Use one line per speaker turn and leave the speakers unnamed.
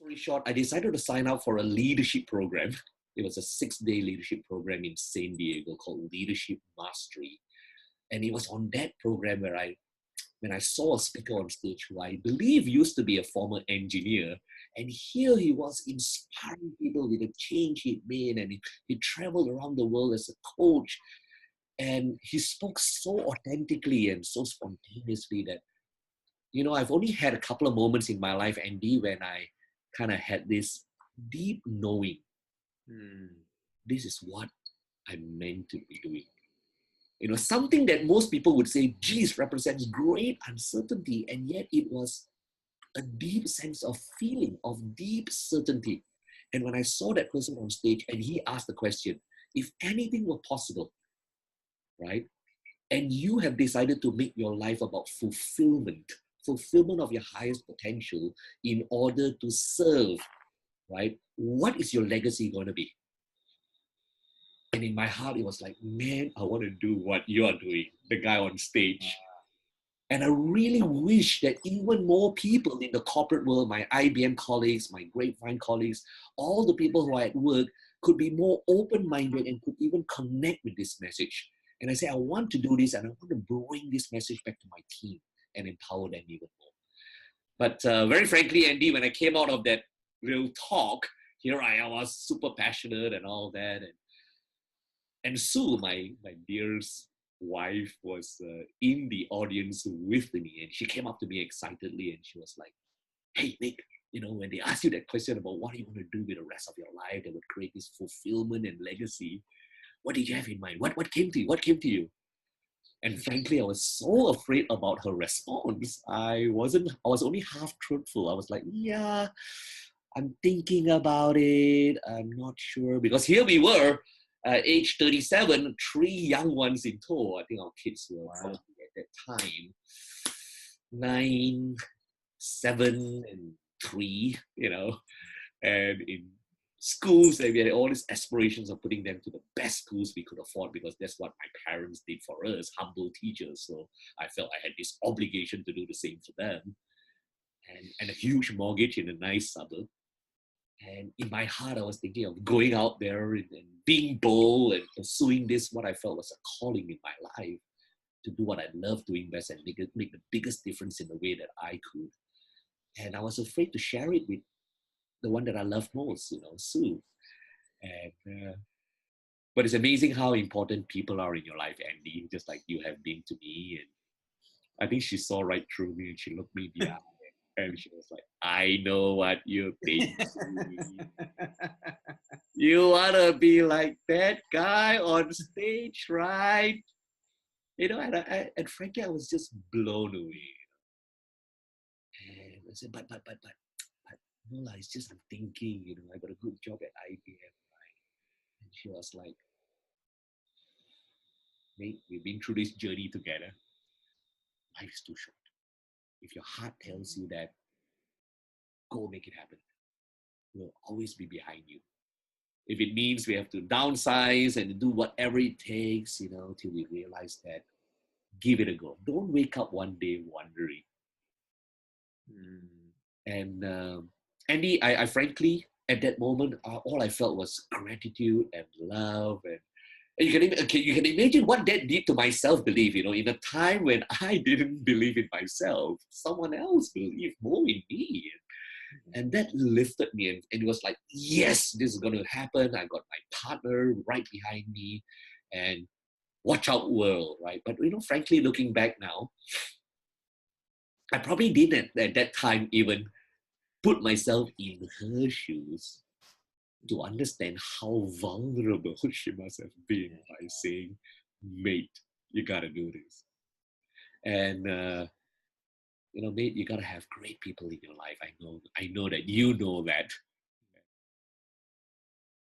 Story short, I decided to sign up for a leadership program. It was a 6-day leadership program in San Diego called Leadership Mastery. And it was on that program when I saw a speaker on stage who I believe used to be a former engineer, and here he was inspiring people with the change he'd made, and he traveled around the world as a coach, and he spoke so authentically and so spontaneously that, I've only had a couple of moments in my life, Andy, when I kind of had this deep knowing, this is what I'm meant to be doing. Something that most people would say, geez, represents great uncertainty. And yet it was a deep sense of feeling, of deep certainty. And when I saw that person on stage and he asked the question, if anything were possible, right? And you have decided to make your life about fulfillment of your highest potential in order to serve, right? What is your legacy going to be? And in my heart, it was like, man, I want to do what you are doing, the guy on stage. And I really wish that even more people in the corporate world, my IBM colleagues, my Grapevine colleagues, all the people who are at work could be more open-minded and could even connect with this message. And I say, I want to do this and I want to bring this message back to my team and empower them even more. But very frankly, Andy, when I came out of that little talk, here I was super passionate and all that. And Sue, my dear's wife, was in the audience with me, and she came up to me excitedly and she was like, hey, Nick, when they ask you that question about what do you want to do with the rest of your life that would create this fulfillment and legacy, what did you have in mind? What came to you? What came to you? And frankly, I was so afraid about her response. I was only half truthful. I was like, yeah, I'm thinking about it. I'm not sure. Because here we were, age 37, 3 young ones in tow. I think our kids were probably at that time 9, 7, and 3, and in schools, we had all these aspirations of putting them to the best schools we could afford because that's what my parents did for us, humble teachers. So I felt I had this obligation to do the same for them. And a huge mortgage in a nice suburb. And in my heart, I was thinking of going out there and being bold and pursuing this, what I felt was a calling in my life, to do what I love doing best and make the biggest difference in the way that I could. And I was afraid to share it with the one that I love most, Sue. And but it's amazing how important people are in your life, Andy, just like you have been to me. And I think she saw right through me and she looked me in the eye. And she was like, I know what you think. You want to be like that guy on stage, right? And frankly, I was just blown away. And I said, but, no, it's just I'm thinking, I got a good job at IBM, right? And she was like, mate, we've been through this journey together. Life's too short. If your heart tells you that, go make it happen. We'll always be behind you. If it means we have to downsize and do whatever it takes, till we realize that, give it a go. Don't wake up one day wondering. And Andy, I frankly, at that moment, all I felt was gratitude and love. And you can imagine what that did to my self-belief, in a time when I didn't believe in myself, someone else believed more in me. And that lifted me, and it was like, yes, this is going to happen. I got my partner right behind me, and watch out, world, right? But, frankly, looking back now, I probably didn't at that time even put myself in her shoes to understand how vulnerable she must have been by saying, mate, you got to do this. And, mate, you got to have great people in your life. I know that you know that.